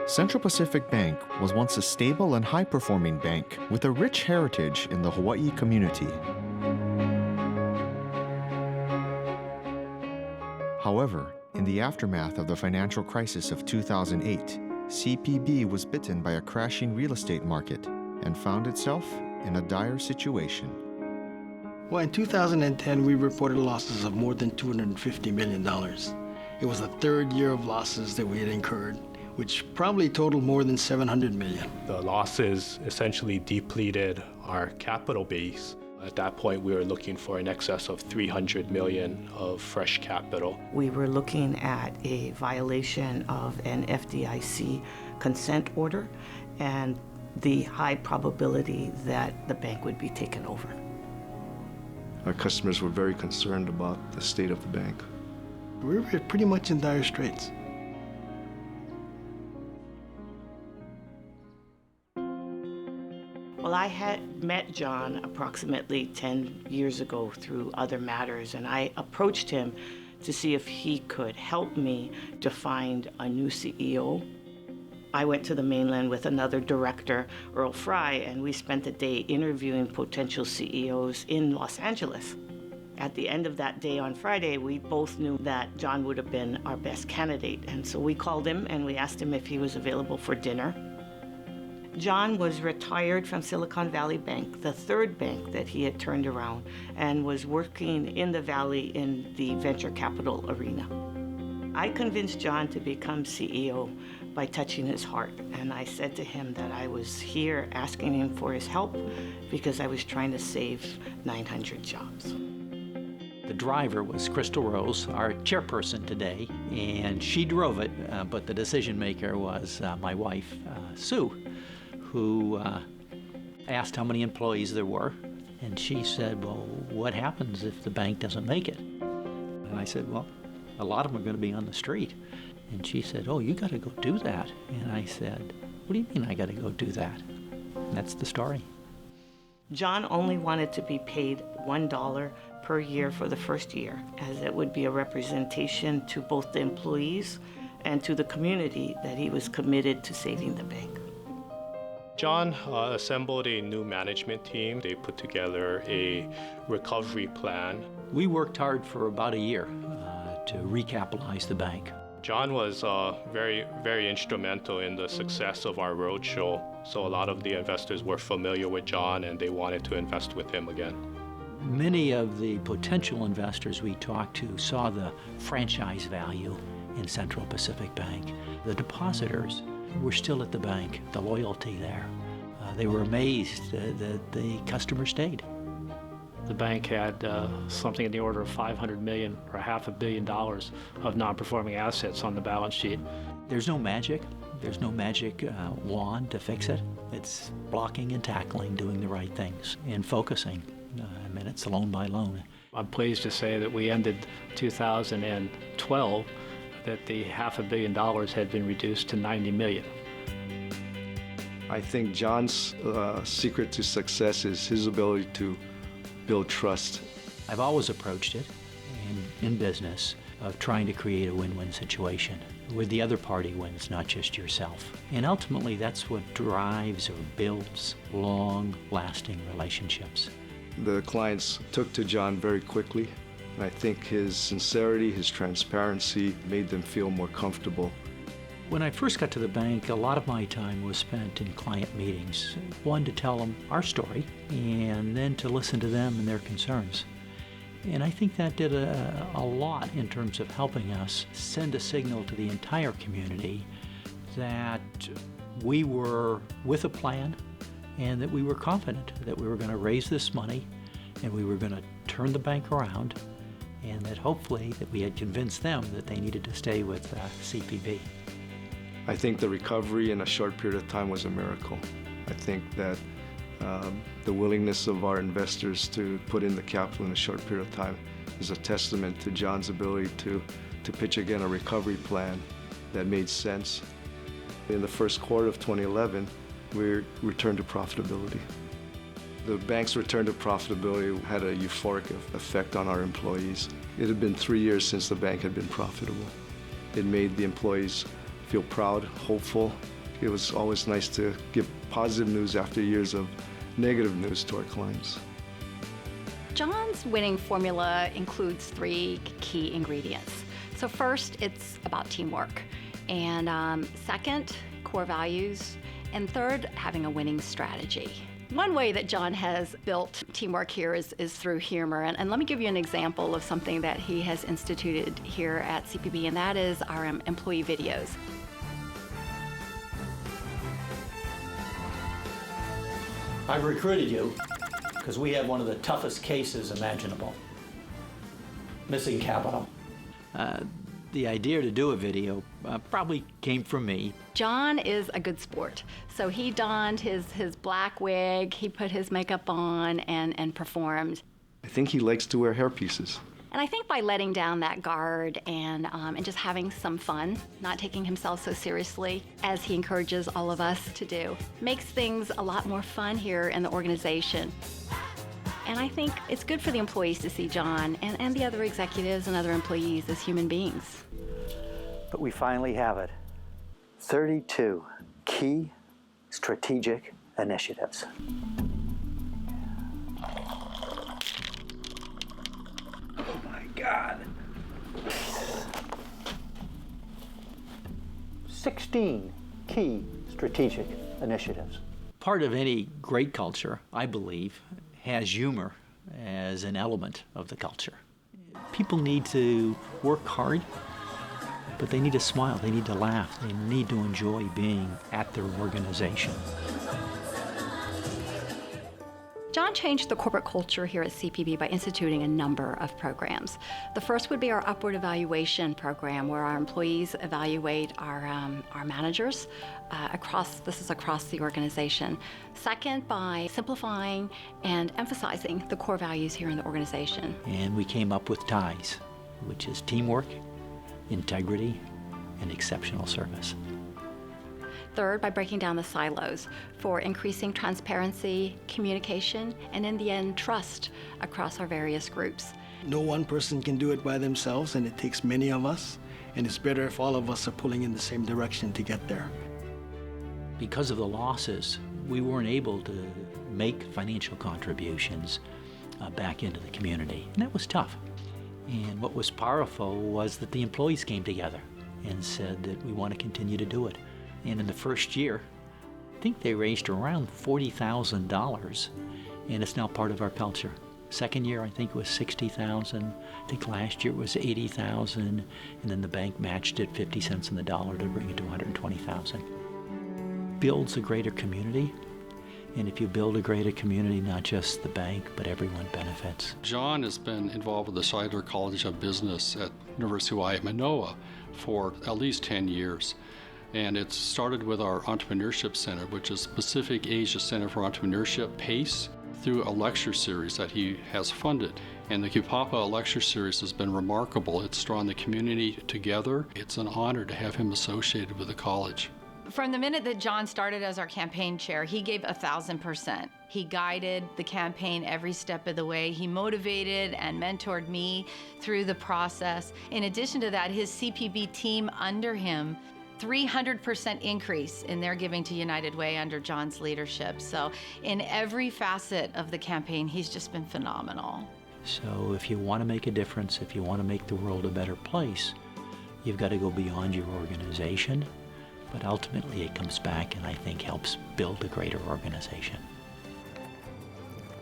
Central Pacific Bank was once a stable and high-performing bank with a rich heritage in the Hawaii community. However, in the aftermath of the financial crisis of 2008, CPB was bitten by a crashing real estate market and found itself in a dire situation. Well, in 2010, we reported losses of more than $250 million. It was the third year of losses that we had incurred, which probably totaled more than $700 million. The losses essentially depleted our capital base. At that point, we were looking for in excess of $300 million of fresh capital. We were looking at a violation of an FDIC consent order and the high probability that the bank would be taken over. Our customers were very concerned about the state of the bank. We were pretty much in dire straits. Well, I had met John approximately 10 years ago through other matters, and I approached him to see if he could help me to find a new CEO. I went to the mainland with another director, Earl Fry, and we spent a day interviewing potential CEOs in Los Angeles. At the end of that day on Friday, we both knew that John would have been our best candidate, and so we called him and we asked him if he was available for dinner. John was retired from Silicon Valley Bank, the third bank that he had turned around, and was working in the Valley in the venture capital arena. I convinced John to become CEO by touching his heart, and I said to him that I was here asking him for his help because I was trying to save 900 jobs. The driver was Crystal Rose, our chairperson today, and she drove it, but the decision maker was my wife, Sue, who asked how many employees there were, and she said, well, what happens if the bank doesn't make it? And I said, well, a lot of them are going to be on the street. And she said, oh, you got to go do that. And I said, what do you mean I got to go do that? And that's the story. John only wanted to be paid $1 per year for the first year, as it would be a representation to both the employees and to the community that he was committed to saving the bank. John assembled a new management team. They put together a recovery plan. We worked hard for about a year to recapitalize the bank. John was very instrumental in the success of our roadshow. So a lot of the investors were familiar with John and they wanted to invest with him again. Many of the potential investors we talked to saw the franchise value in Central Pacific Bank. The depositors were still at the bank, the loyalty there. They were amazed that the customer stayed. The bank had something in the order of $500 million or $500 million of non-performing assets on the balance sheet. There's no magic. There's no magic wand to fix it. It's blocking and tackling, doing the right things, and focusing. It's loan by loan. I'm pleased to say that we ended 2012 that the $500 million had been reduced to $90 million. I think John's secret to success is his ability to build trust. I've always approached it in business of trying to create a win-win situation where the other party wins, not just yourself. And ultimately, that's what drives or builds long-lasting relationships. The clients took to John very quickly. And I think his sincerity, his transparency made them feel more comfortable. When I first got to the bank, a lot of my time was spent in client meetings. One, to tell them our story, and then to listen to them and their concerns. And I think that did a lot in terms of helping us send a signal to the entire community that we were with a plan and that we were confident that we were going to raise this money and we were going to turn the bank around, and that hopefully that we had convinced them that they needed to stay with CPB. I think the recovery in a short period of time was a miracle. I think that the willingness of our investors to put in the capital in a short period of time is a testament to John's ability to pitch again a recovery plan that made sense. In the first quarter of 2011, we returned to profitability. The bank's return to profitability had a euphoric effect on our employees. It had been 3 years since the bank had been profitable. It made the employees feel proud, hopeful, It was always nice to give positive news after years of negative news to our clients. John's winning formula includes 3 key ingredients. So first, it's about teamwork. And second, core values. And third, having a winning strategy. One way that John has built teamwork here is through humor. And let me give you an example of something that he has instituted here at CPB, and that is our employee videos. I've recruited you because we have one of the toughest cases imaginable. Missing capital. The idea to do a video probably came from me. John is a good sport. So he donned his black wig, he put his makeup on and performed. I think he likes to wear hairpieces. And I think by letting down that guard and just having some fun, not taking himself so seriously, as he encourages all of us to do, makes things a lot more fun here in the organization. And I think it's good for the employees to see John and the other executives and other employees as human beings. But we finally have it. 32 key strategic initiatives. Oh my God. 16 key strategic initiatives. Part of any great culture, I believe, has humor as an element of the culture. People need to work hard, but they need to smile, they need to laugh, they need to enjoy being at their organization. John changed the corporate culture here at CPB by instituting a number of programs. The first would be our upward evaluation program, where our employees evaluate our managers across the organization. Second, by simplifying and emphasizing the core values here in the organization. And we came up with TIES, which is teamwork, integrity, and exceptional service. Third, by breaking down the silos for increasing transparency, communication, and in the end, trust across our various groups. No one person can do it by themselves, and it takes many of us, and it's better if all of us are pulling in the same direction to get there. Because of the losses, we weren't able to make financial contributions back into the community, and that was tough. And what was powerful was that the employees came together and said that we want to continue to do it. And in the first year, I think they raised around $40,000, and it's now part of our culture. Second year, I think it was $60,000. I think last year it was $80,000, and then the bank matched it 50 cents on the dollar to bring it to $120,000. Builds a greater community, and if you build a greater community, not just the bank, but everyone benefits. John has been involved with the Seidler College of Business at University of Hawaii, Manoa for at least 10 years. And it started with our Entrepreneurship Center, which is Pacific Asia Center for Entrepreneurship, PACE, through a lecture series that he has funded. And the Kupapa lecture series has been remarkable. It's drawn the community together. It's an honor to have him associated with the college. From the minute that John started as our campaign chair, he gave 1,000%. He guided the campaign every step of the way. He motivated and mentored me through the process. In addition to that, his CPB team under him, 300% increase in their giving to United Way under John's leadership. So in every facet of the campaign, he's just been phenomenal. So if you want to make a difference, if you want to make the world a better place, you've got to go beyond your organization. But ultimately it comes back and I think helps build a greater organization.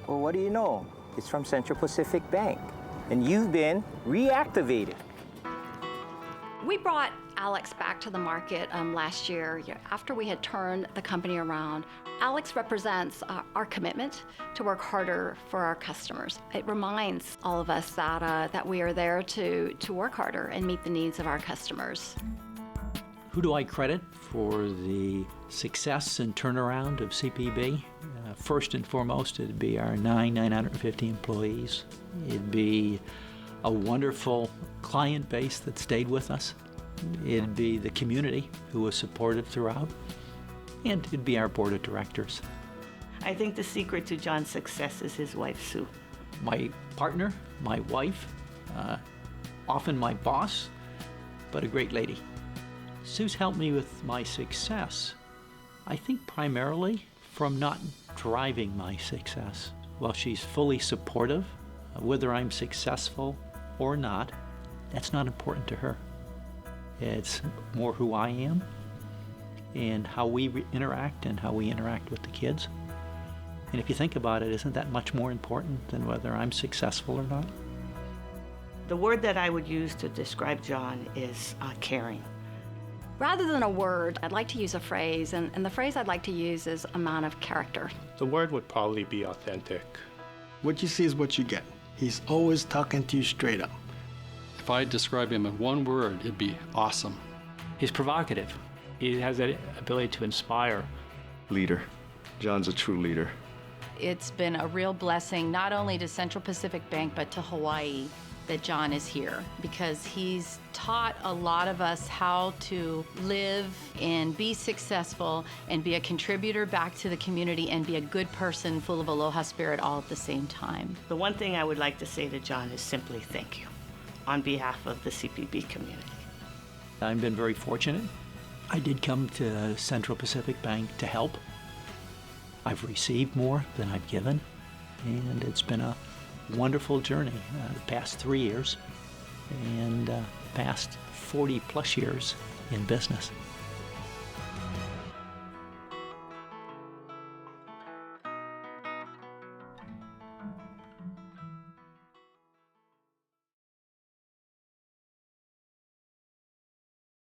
Well, what do you know? It's from Central Pacific Bank, and you've been reactivated. We brought Alex back to the market last year after we had turned the company around. Alex represents our commitment to work harder for our customers. It reminds all of us that we are there to work harder and meet the needs of our customers. Who do I credit for the success and turnaround of CPB? First and foremost, it'd be our 950 employees. It'd be a wonderful client base that stayed with us. It'd be the community who was supportive throughout. And it'd be our board of directors. I think the secret to John's success is his wife, Sue. My partner, my wife, often my boss, but a great lady. Sue's helped me with my success I think primarily from not driving my success. While she's fully supportive, whether I'm successful or not, that's not important to her. It's more who I am and how we interact and how we interact with the kids. And if you think about it, isn't that much more important than whether I'm successful or not? The word that I would use to describe John is caring. Rather than a word, I'd like to use a phrase, and the phrase I'd like to use is a man of character. The word would probably be authentic. What you see is what you get. He's always talking to you straight up. If I describe him in one word, it'd be awesome. He's provocative. He has that ability to inspire. Leader. John's a true leader. It's been a real blessing, not only to Central Pacific Bank, but to Hawaii, that John is here, because he's taught a lot of us how to live and be successful and be a contributor back to the community and be a good person full of aloha spirit all at the same time. The one thing I would like to say to John is simply thank you on behalf of the CPB community. I've been very fortunate. I did come to Central Pacific Bank to help. I've received more than I've given, and it's been a wonderful journey the past 3 years and past 40 plus years in business.